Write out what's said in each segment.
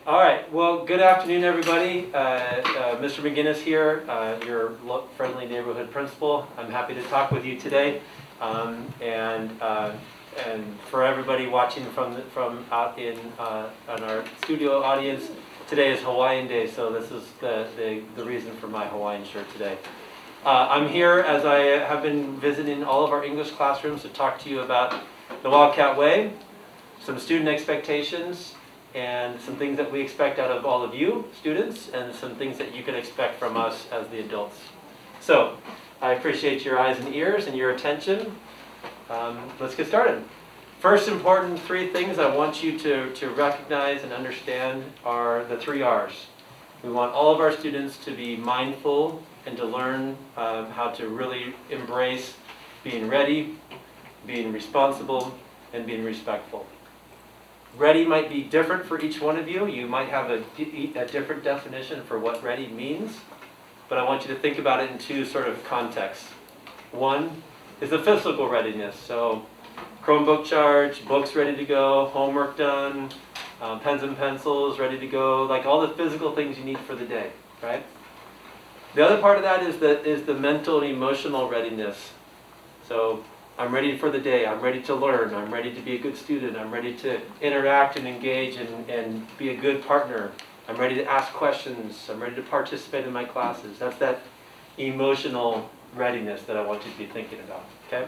All right, well, good afternoon, everybody. Mr. McGinnis here, your friendly neighborhood principal. I'm happy to talk with you today. And for everybody watching from out in on our studio audience, today is Hawaiian Day, so this is the reason for my Hawaiian shirt today. I'm here as I have been visiting all of our English classrooms to talk to you about the Wildcat Way, some student expectations, and some things that we expect out of all of you, students, and some things that you can expect from us as the adults. So, I appreciate your eyes and ears and your attention. Let's get started. First important three things I want you to recognize and understand are the 3 R's. We want all of our students to be mindful and to learn how to really embrace being ready, being responsible, and being respectful. Ready might be different for each one of you. You might have a different definition for what ready means, but I want you to think about it in 2 sort of contexts. One is the physical readiness. So Chromebook charged, books ready to go, homework done, pens and pencils ready to go, like all the physical things you need for the day, right? The other part of that is the mental and emotional readiness. So I'm ready for the day, I'm ready to learn, I'm ready to be a good student, I'm ready to interact and engage and be a good partner. I'm ready to ask questions, I'm ready to participate in my classes. That's that emotional readiness that I want you to be thinking about, okay?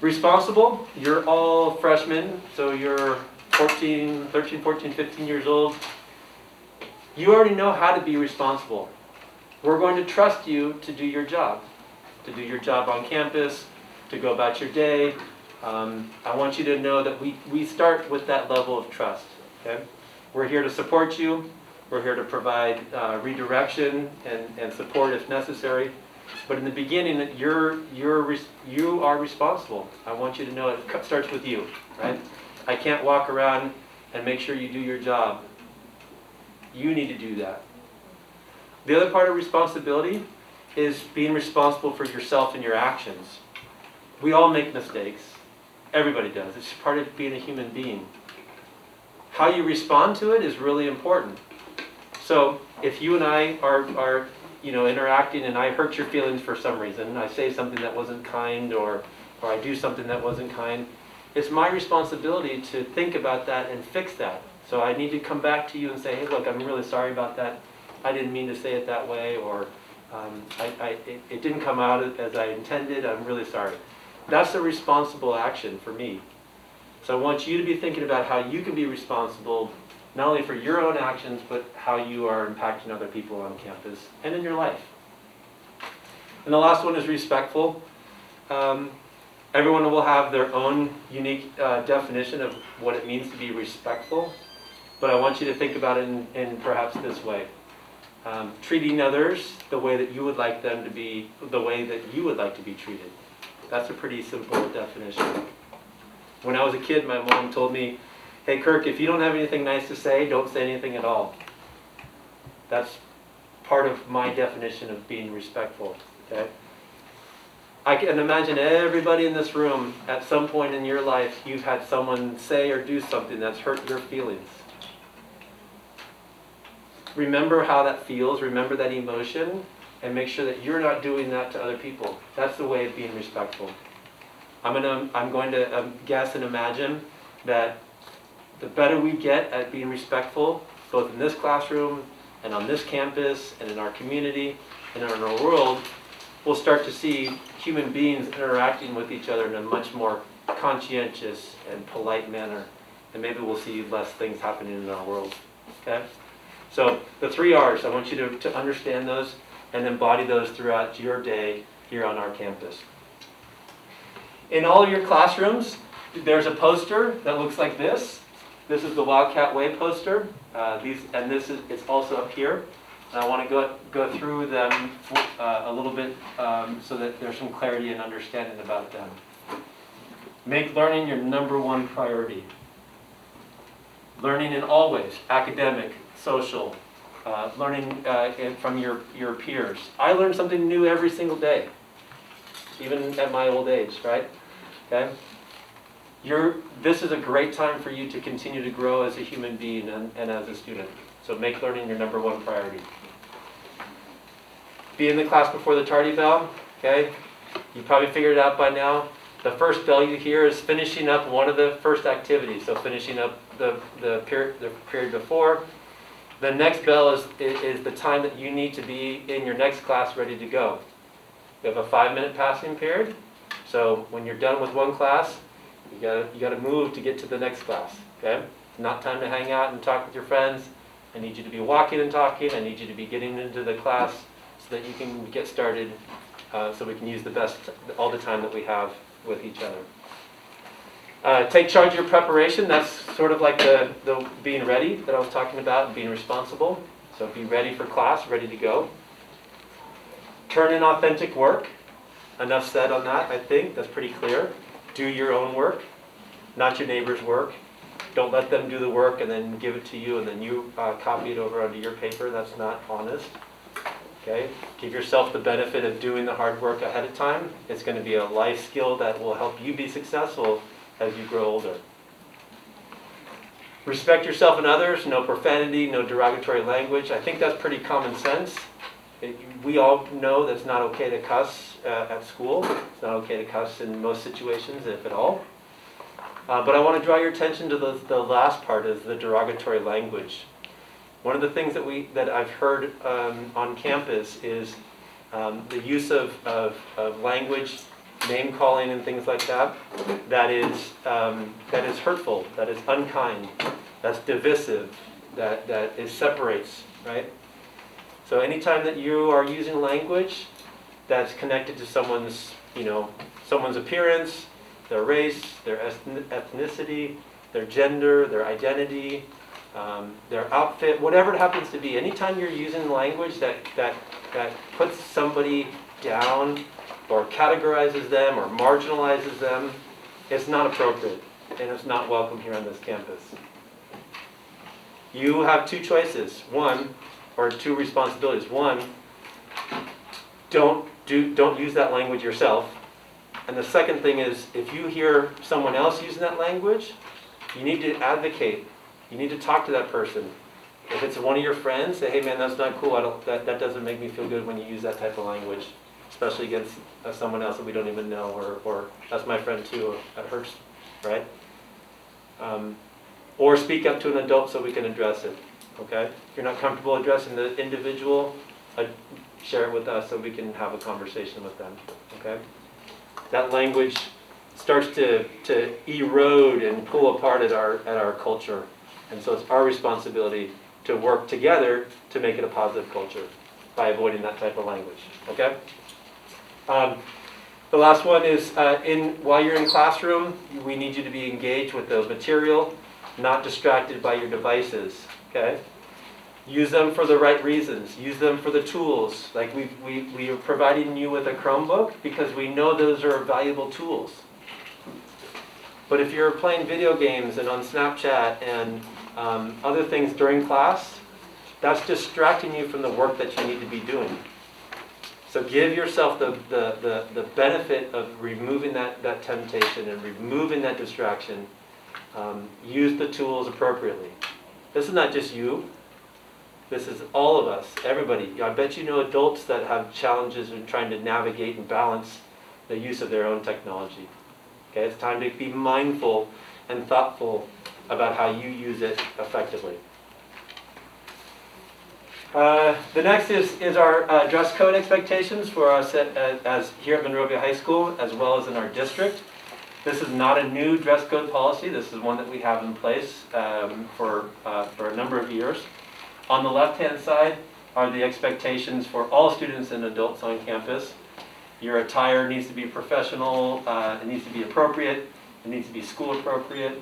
Responsible, you're all freshmen, so you're 13, 14, 15 years old. You already know how to be responsible. We're going to trust you to do your job on campus, to go about your day. I want you to know that we start with that level of trust. Okay? We're here to support you. We're here to provide redirection and support if necessary. But in the beginning, you are responsible. I want you to know it starts with you, right? I can't walk around and make sure you do your job. You need to do that. The other part of responsibility is being responsible for yourself and your actions. We all make mistakes. Everybody does. It's part of being a human being. How you respond to it is really important. So if you and I are interacting and I hurt your feelings for some reason, I say something that wasn't kind or I do something that wasn't kind, it's my responsibility to think about that and fix that. So I need to come back to you and say, hey, look, I'm really sorry about that. I didn't mean to say it that way, or it didn't come out as I intended. I'm really sorry. That's a responsible action for me. So I want you to be thinking about how you can be responsible, not only for your own actions, but how you are impacting other people on campus and in your life. And the last one is respectful. Everyone will have their own unique definition of what it means to be respectful, but I want you to think about it in perhaps this way. Treating others the way that you would like them to be, the way that you would like to be treated. That's a pretty simple definition. When I was a kid, my mom told me, hey Kirk, if you don't have anything nice to say, don't say anything at all. That's part of my definition of being respectful, okay? I can imagine everybody in this room, at some point in your life, you've had someone say or do something that's hurt your feelings. Remember how that feels, remember that emotion, and make sure that you're not doing that to other people. That's the way of being respectful. I'm going to guess and imagine that the better we get at being respectful, both in this classroom and on this campus and in our community and in our world, we'll start to see human beings interacting with each other in a much more conscientious and polite manner. And maybe we'll see less things happening in our world. Okay? So the 3 R's, I want you to understand those and embody those throughout your day here on our campus. In all of your classrooms, there's a poster that looks like this. This is the Wildcat Way poster. It's also up here. And I want to go through them a little bit so that there's some clarity and understanding about them. Make learning your #1 priority. Learning in all ways, academic, social, learning from your peers. I learn something new every single day, even at my old age, right? Okay? this is a great time for you to continue to grow as a human being and as a student. So make learning your #1 priority. Be in the class before the tardy bell, okay? You probably figured it out by now. The first bell you hear is finishing up one of the first activities, so finishing up the period before. The next bell is the time that you need to be in your next class ready to go. You have a 5-minute passing period, so when you're done with one class, you gotta move to get to the next class, okay? It's not time to hang out and talk with your friends. I need you to be walking and talking. I need you to be getting into the class so that you can get started, so we can use all the time that we have with each other. Take charge of your preparation. That's sort of like the being ready that I was talking about, and being responsible. So be ready for class, ready to go. Turn in authentic work. Enough said on that, I think. That's pretty clear. Do your own work, not your neighbor's work. Don't let them do the work and then give it to you and then you copy it over onto your paper. That's not honest. Okay? Give yourself the benefit of doing the hard work ahead of time. It's going to be a life skill that will help you be successful as you grow older. Respect yourself and others. No profanity, no derogatory language. I think that's pretty common sense. We all know that it's not okay to cuss at school. It's not okay to cuss in most situations, if at all. But I want to draw your attention to the last part, is the derogatory language. One of the things that I've heard on campus is the use of language, name calling and things like that, that is hurtful, that is unkind, that's divisive, that separates, right? So anytime that you are using language that's connected to someone's appearance, their race, their ethnicity, their gender, their identity, their outfit, whatever it happens to be, anytime you're using language that puts somebody down or categorizes them or marginalizes them, it's not appropriate and it's not welcome here on this campus. You have two choices, two responsibilities. One, don't use that language yourself. And the second thing is, if you hear someone else using that language, you need to advocate. You need to talk to that person. If it's one of your friends, say, hey man, that's not cool. That doesn't make me feel good when you use that type of language, especially against someone else that we don't even know, or that's my friend too. That hurts, right? Or speak up to an adult so we can address it. Okay? If you're not comfortable addressing the individual, share it with us so we can have a conversation with them. Okay? That language starts to erode and pull apart at our culture. And so it's our responsibility to work together to make it a positive culture by avoiding that type of language. Okay? The last one is, while you're in classroom, we need you to be engaged with the material, not distracted by your devices. Okay? Use them for the right reasons. Use them for the tools. Like we are providing you with a Chromebook because we know those are valuable tools. But if you're playing video games and on Snapchat and other things during class, that's distracting you from the work that you need to be doing. So give yourself the benefit of removing that temptation and removing that distraction. Use the tools appropriately. This is not just you. This is all of us, everybody. I bet you know adults that have challenges in trying to navigate and balance the use of their own technology. Okay, it's time to be mindful and thoughtful about how you use it effectively. The next is our dress code expectations for us as here at Monrovia High School, as well as in our district. This is not a new dress code policy. This is one that we have in place for a number of years. On the left-hand side are the expectations for all students and adults on campus. Your attire needs to be professional, it needs to be appropriate, it needs to be school appropriate,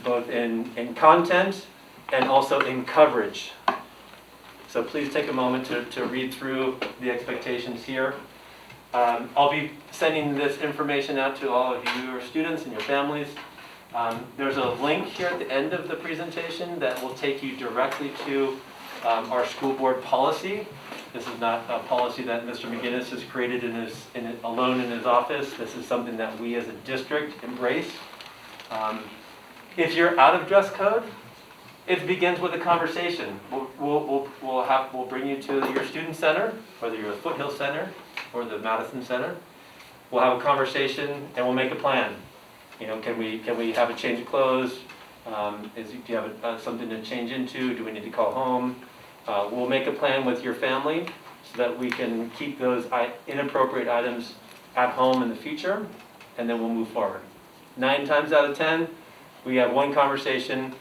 both in content and also in coverage. So please take a moment to read through the expectations here. I'll be sending this information out to all of you, your students and your families. There's a link here at the end of the presentation that will take you directly to our school board policy. This is not a policy that Mr. McGinnis has created alone in his office. This is something that we as a district embrace If you're out of dress code, it begins with a conversation. We'll bring you to your student center, whether you're at Foothill Center or the Madison Center. We'll have a conversation and we'll make a plan. You know, can we have a change of clothes? Do you have something to change into? Do we need to call home? We'll make a plan with your family so that we can keep those inappropriate items at home in the future, and then we'll move forward. 9 times out of 10, we have one conversation,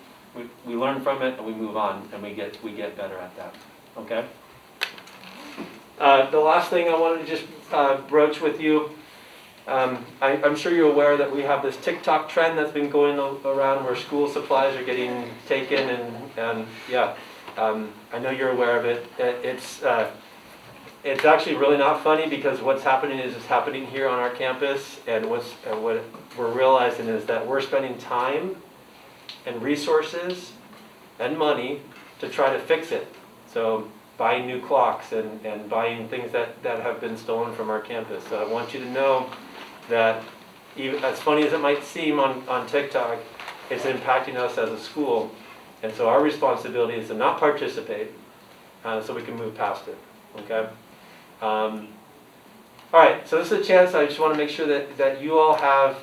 we learn from it, and we move on, and we get better at that. Okay. The last thing I wanted to just broach with you. I'm sure you're aware that we have this TikTok trend that's been going around where school supplies are getting taken, and yeah, I know you're aware of it. It's actually really not funny because what's happening is it's happening here on our campus, and what we're realizing is that we're spending time and resources and money to try to fix it. So buying new clocks and buying things that have been stolen from our campus. So I want you to know that even as funny as it might seem on TikTok, it's impacting us as a school. And so our responsibility is to not participate so we can move past it, okay? All right, so this is a chance. I just want to make sure that you all have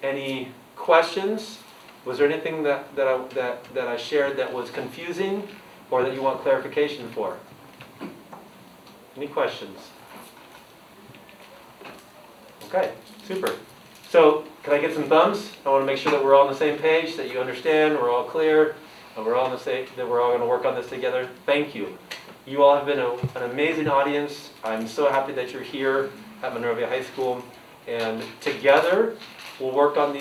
any questions. Was there anything that I shared that was confusing or that you want clarification for? Any questions? Okay, super. So can I get some thumbs? I want to make sure that we're all on the same page, that you understand, we're all clear, and we're all on the same, that we're all going to work on this together. Thank you. You all have been an amazing audience. I'm so happy that you're here at Monrovia High School, and together we'll work on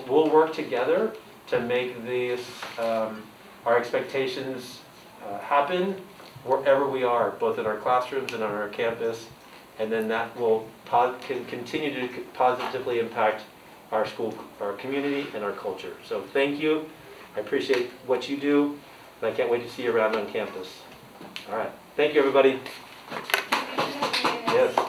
we'll work together to make these our expectations happen wherever we are, both in our classrooms and on our campus, and then that will can continue to positively impact our school, our community, and our culture. So thank you. I appreciate what you do, and I can't wait to see you around on campus. All right. Thank you, everybody. Yes.